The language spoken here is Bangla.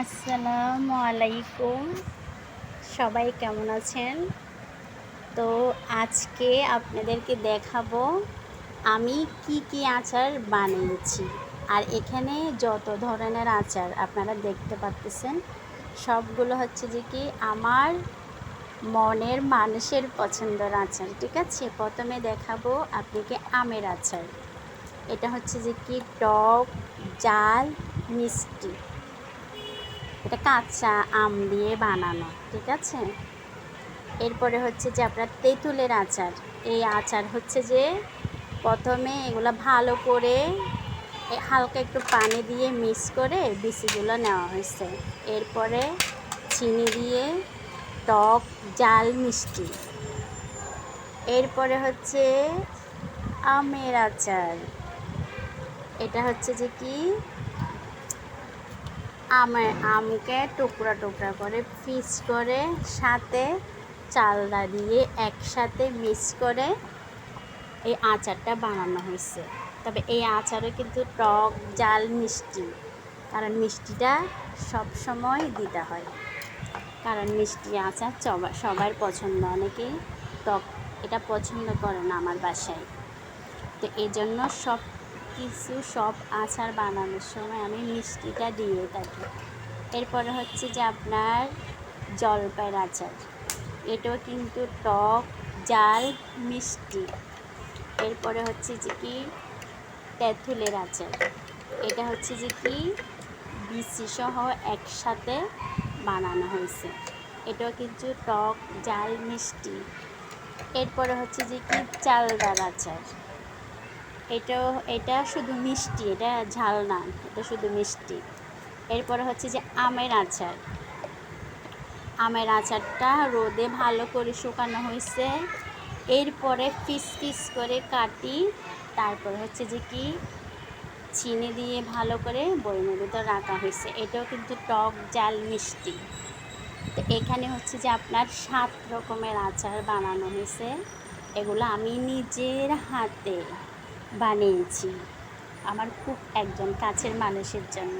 আসসালামু আলাইকুম। সবাই কেমন আছেন? তো আজকে আপনাদেরকে দেখাবো আমি কি আচার বানিয়েছি। আর এখানে যত ধরনের আচার আপনারা দেখতে পাচ্ছেন সবগুলো হচ্ছে যে কি আমার মনের মানুষের পছন্দের আচার। ঠিক আছে, প্রথমে দেখাবো আপনাকে আমের আচার। এটা হচ্ছে যে কি টক, ঝাল, মিষ্টি। এটা কাঁচা আম দিয়ে বানানো। ঠিক আছে, এরপরে হচ্ছে যে আপনার তেঁতুলের আচার। এই আচার হচ্ছে যে প্রথমে এগুলো ভালো করে হালকা একটু পানি দিয়ে মিক্স করে বিচিগুলো নেওয়া হয়েছে। এরপরে চিনি দিয়ে টক, ঝাল, মিষ্টি। এরপরে হচ্ছে আমের আচার। এটা হচ্ছে যে কি আমকে টুকরা টুকরা করে পিস করে সাথে চালডা দিয়ে একসাথে মিক্স করে এই আচারটা বানানো হয়েছে। তবে এই আচারে কিন্তু টক, ঝাল, মিষ্টি, কারণ মিষ্টিটা সব সময় দিতে হয়, কারণ মিষ্টি আচার সবার পছন্দ। অনেকেই টক এটা পছন্দ করে না আমার বাসায়। তো এই জন্য সব আচার বানানোর সময় আমি মিষ্টিটা দিয়ে থাকি। এরপরে হচ্ছে যে আপনার জলপাইয়ের আচার। এটাও কিন্তু টক, ঝাল, মিষ্টি। এরপরে হচ্ছে যে কি তেঁতুলের আচার। এটা হচ্ছে যে কি বিচি সহ একসাথে বানানো হয়েছে। এটাও কিন্তু টক, ঝাল, মিষ্টি। এরপরে হচ্ছে যে কি চালডার আচার। এটা শুধু মিষ্টি, এটা ঝাল না, এটা শুধু মিষ্টি। এরপরে হচ্ছে যে আমের আচারটা রোদে ভালো করে শুকানো হয়েছে। এরপরে পিস পিস করে কাটি, তারপর হচ্ছে যে কি চিনি দিয়ে ভালো করে বয়মের ভিতর রাখা হয়েছে। এটাও কিন্তু টক, ঝাল, মিষ্টি। তো এখানে হচ্ছে যে আপনার 7 রকমের আচার বানানো হয়েছে। এগুলো আমি নিজের হাতে বানিয়েছি আমার খুব একজন কাছের মানুষের জন্য।